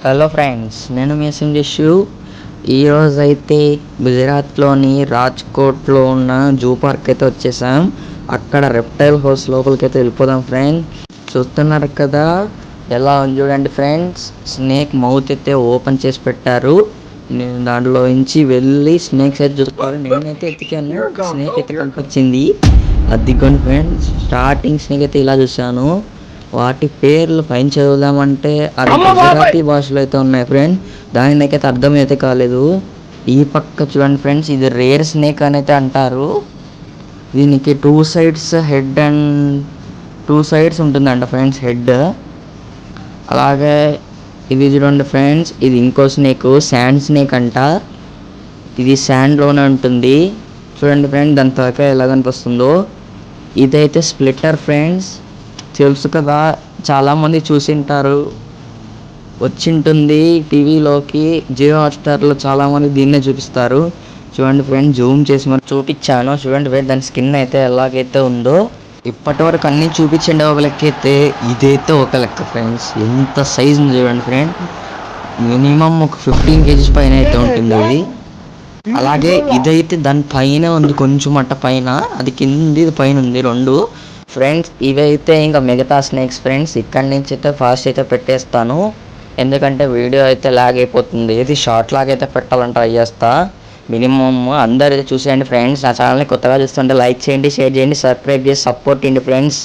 Hello friends, నేను మీ సింజేషు. ఈరోజు అయితే గుజరాత్లోని రాజ్కోట్లో ఉన్న జూ పార్క్ అయితే వచ్చేసాం. అక్కడ రెప్టైల్ హౌస్ లోపలికి అయితే వెళ్ళిపోదాం ఫ్రెండ్స్. చూస్తున్నారు కదా ఎలా ఉంది చూడండి ఫ్రెండ్స్. స్నేక్ మౌత్ అయితే ఓపెన్ చేసి పెట్టారు. నేను దాంట్లో నుంచి వెళ్ళి స్నేక్స్ అయితే చూసుకోవాలి. నేనైతే ఎత్తికాను, స్నేక్ అయితే కనిపించింది. అదిగోండి ఫ్రెండ్స్, స్టార్టింగ్ స్నేక్ అయితే ఇలా చూసాను. వాటి పేర్లు పైన చదువుదామంటే అది గుజరాతీ భాషలో అయితే ఉన్నాయి ఫ్రెండ్. దానికైతే అర్థం అయితే కాలేదు. ఈ పక్క చూడండి ఫ్రెండ్స్, ఇది రేర్ స్నేక్ అని అయితే అంటారు. దీనికి టూ సైడ్స్ ఉంటుందంట ఫ్రెండ్స్, హెడ్. అలాగే ఇది చూడండి ఫ్రెండ్స్, ఇది ఇంకో స్నేక్, శాండ్ స్నేక్ అంట. ఇది శాండ్లోనే ఉంటుంది. చూడండి ఫ్రెండ్స్, దాని తలకాయ ఎలా కనిపిస్తుందో. ఇదైతే స్ప్లిట్టర్ ఫ్రెండ్స్, తెలుసు కదా, చాలామంది చూసింటారు, వచ్చింటుంది టీవీలోకి. జియో హాట్స్టార్లో చాలామంది దీన్నే చూపిస్తారు. చూడండి ఫ్రెండ్స్, జూమ్ చేసి మరి చూపించాను. చూడండి ఫ్రెండ్స్, దాని స్కిన్ అయితే ఎలాగైతే ఉందో. ఇప్పటి వరకు అన్నీ చూపించండి ఒక లెక్క అయితే, ఇదైతే ఒక లెక్క ఫ్రెండ్స్. ఎంత సైజ్ ఉంది చూడండి ఫ్రెండ్. మినిమం ఒక 15 kgs పైన అయితే ఉంటుంది అది. అలాగే ఇదైతే దాని పైన ఉంది, కొంచెం అట్ట పైన, అది కింది ఇది పైన ఉంది రెండు ఫ్రెండ్స్. ఇవైతే ఇంకా మిగతా స్నేక్స్ ఫ్రెండ్స్. ఇక్కడి నుంచి అయితే ఫాస్ట్ అయితే పెట్టేస్తాను, ఎందుకంటే వీడియో అయితే లాగ్ అయిపోతుంది. ఇది షార్ట్ లాగ్ అయితే పెట్టాలని ట్రై చేస్తా. మినిమమ్ అందరు అయితే చూసేయండి ఫ్రెండ్స్. నా ఛానల్ని కొత్తగా చూస్తుంటే లైక్ చేయండి, షేర్ చేయండి, సబ్స్క్రైబ్ చేసి సపోర్ట్ చేయండి ఫ్రెండ్స్.